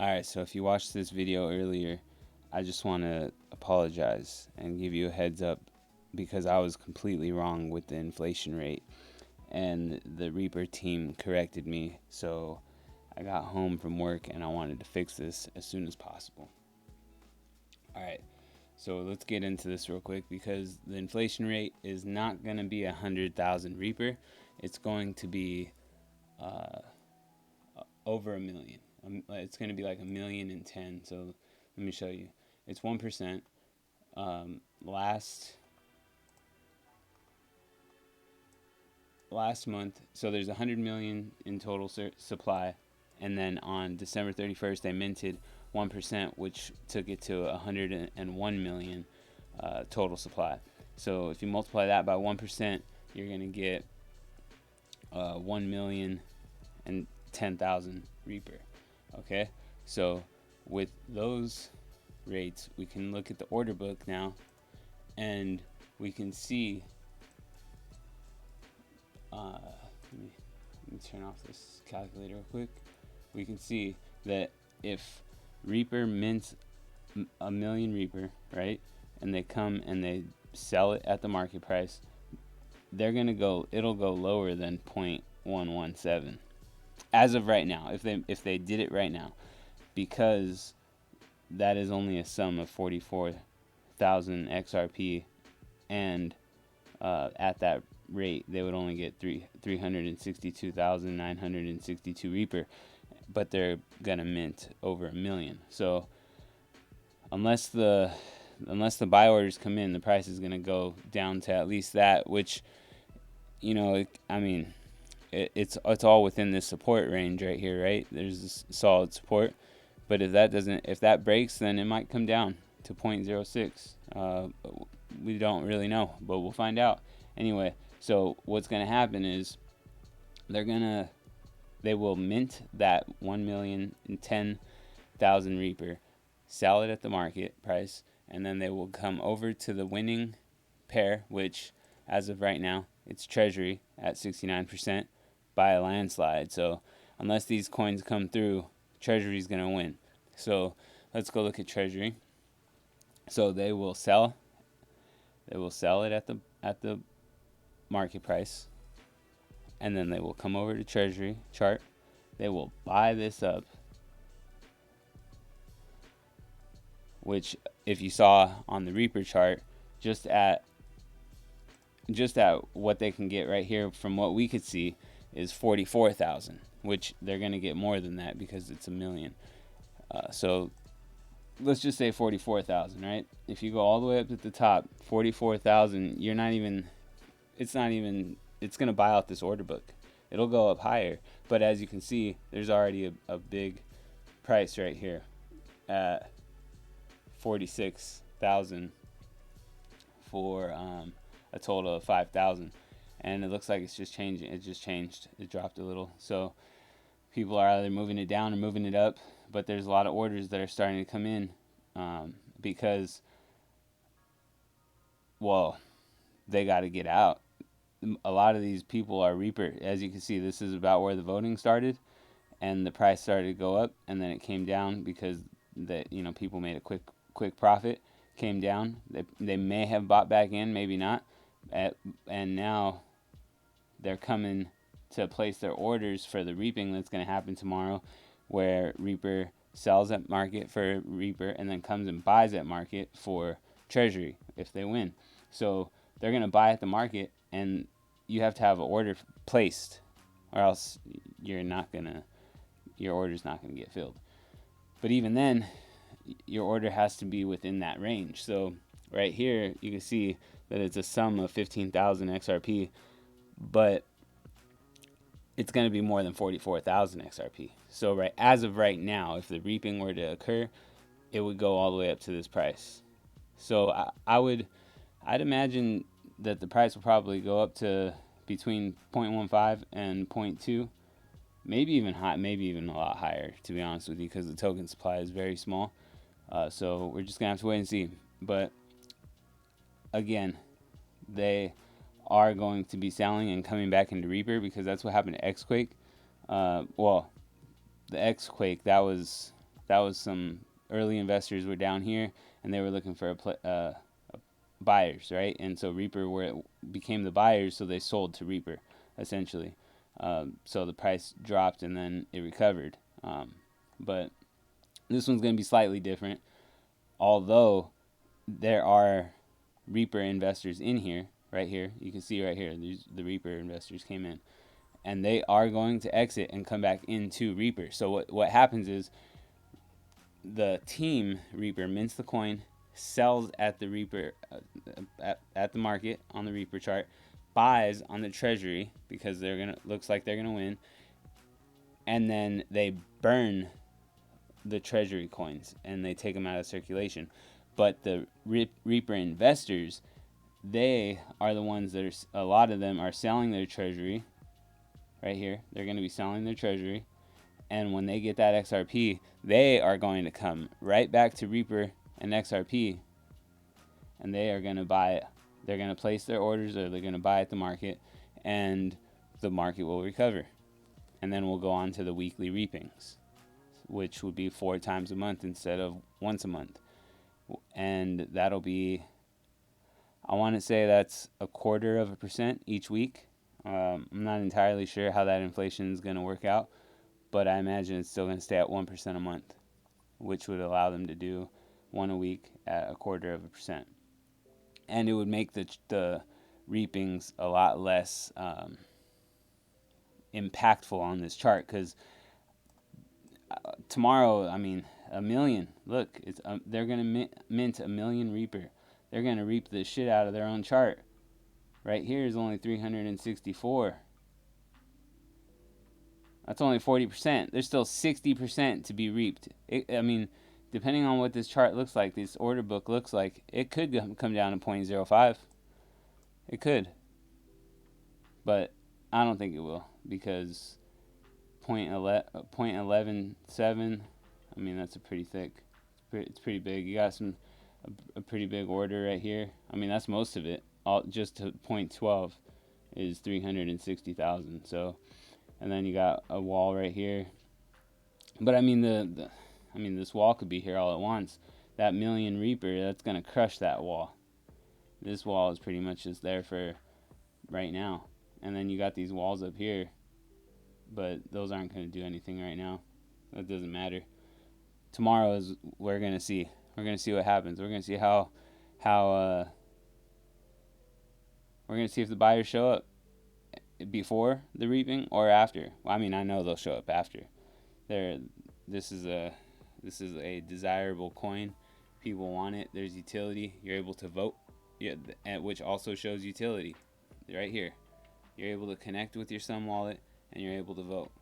Alright, so if you watched this video earlier, I just want to apologize and give you a heads up because I was completely wrong with the inflation rate, and the Reaper team corrected me. So I got home from work and I wanted to fix this as soon as possible. Alright, so let's get into this real quick because the inflation rate is not going to be 100,000 Reaper. It's going to be over a million. It's going to be like 1,000,010. So let me show you. It's 1%. Last month, so there's 100 million in total supply, and then on December 31st they minted 1%, which took it to 101 million total supply. So if you multiply that by 1%, you're going to get 1,010,000 Reaper. Okay, so with those rates, we can look at the order book now, and we can see. Let me turn off this calculator real quick. We can see that if Reaper mints a million Reaper, right, and they come and they sell it at the market price, it'll go lower than 0.117 as of right now, if they did it right now, because that is only a sum of 44,000 XRP, and at that rate they would only get 362,962 Reaper, but they're gonna mint over a million. So unless the buy orders come in, the price is gonna go down to at least that, which, you know, it's all within this support range right here, right? There's this solid support, but if that breaks, then it might come down to 0.06. We don't really know, but we'll find out anyway. So what's going to happen is they will mint that 1,010,000 Reaper, sell it at the market price, and then they will come over to the winning pair, which as of right now it's treasury at 69% by a landslide. So unless these coins come through, treasury is going to win. So let's go look at treasury. So they will sell it at the market price, and then they will come over to treasury chart. They will buy this up, which, if you saw on the Reaper chart, just at what they can get right here, from what we could see, is 44,000, which they're going to get more than that because it's a million. So let's just say 44,000, right? If you go all the way up at the top, 44,000, it's going to buy out this order book. It'll go up higher, but as you can see, there's already a big price right here at 46,000 for a total of 5,000, and it looks like it's just changing. It just changed. It dropped a little. So people are either moving it down or moving it up, but there's a lot of orders that are starting to come in because, well, they got to get out. A lot of these people are Reaper. As you can see, this is about where the voting started, and the price started to go up, and then it came down because people made a quick profit. Came down. They may have bought back in, maybe not, and now they're coming to place their orders for the reaping that's going to happen tomorrow, where Reaper sells at market for Reaper and then comes and buys at market for treasury if they win. So they're going to buy at the market, and you have to have an order placed, or else your order's not going to get filled. But even then, your order has to be within that range. So right here you can see that it's a sum of 15,000 XRP, but it's going to be more than 44,000 XRP. So as of right now, if the reaping were to occur, it would go all the way up to this price. So I'd imagine that the price will probably go up to between 0.15 and 0.2, maybe even a lot higher, to be honest with you, because the token supply is very small. So we're just gonna have to wait and see. But again, they are going to be selling and coming back into Reaper, because that's what happened to Xquake. The Xquake, that was that was some early investors were down here, and they were looking for buyers, right? And so Reaper became the buyers, so they sold to Reaper, essentially. So the price dropped and then it recovered. But this one's going to be slightly different, although there are Reaper investors in here, right here. You can see right here, the Reaper investors came in, and they are going to exit and come back into Reaper. So what happens is the team Reaper mints the coin, sells at the Reaper at the market on the Reaper chart, buys on the treasury because looks like they're gonna win, and then they burn the treasury coins and they take them out of circulation. But the Reaper investors, they are the ones that a lot of them are selling their treasury. Right here, they're going to be selling their treasury, and when they get that XRP, they are going to come right back to Reaper and XRP, and they are going to buy it. They're going to place their orders, or they're going to buy at the market, and the market will recover. And then we'll go on to the weekly reapings, which would be 4 times a month instead of once a month. And that'll be, I want to say that's 0.25% each week. I'm not entirely sure how that inflation is going to work out, but I imagine it's still going to stay at 1% a month, which would allow them to do 1 a week at 0.25%. And it would make the reapings a lot less impactful on this chart, because tomorrow, I mean, 1 million. Look, they're going to mint 1 million Reaper. They're going to reap the shit out of their own chart. Right here is only 364. That's only 40%. There's still 60% to be reaped. I mean, depending on what this chart looks like, this order book looks like, it could come down to 0.05. It could. But I don't think it will, because 0.117, I mean, that's a pretty thick. It's pretty big. You got a pretty big order right here. I mean, that's most of it. Just to 0.12 is 360,000. So, and then you got a wall right here. But I mean, this wall could be here all at once. That 1 million Reaper, that's gonna crush that wall. This wall is pretty much just there for right now. And then you got these walls up here, but those aren't gonna do anything right now. That doesn't matter. Tomorrow is we're gonna see. We're gonna see what happens. We're gonna see how we're going to see if the buyers show up before the reaping or after. Well, I mean, I know they'll show up after. This is a desirable coin. People want it. There's utility. You're able to vote, which also shows utility. Right here. You're able to connect with your Xumm wallet, and you're able to vote.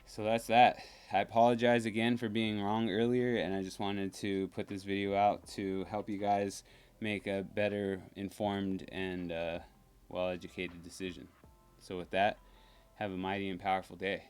So that's that. I apologize again for being wrong earlier, and I just wanted to put this video out to help you guys make a better informed and well-educated decision. So with that, have a mighty and powerful day.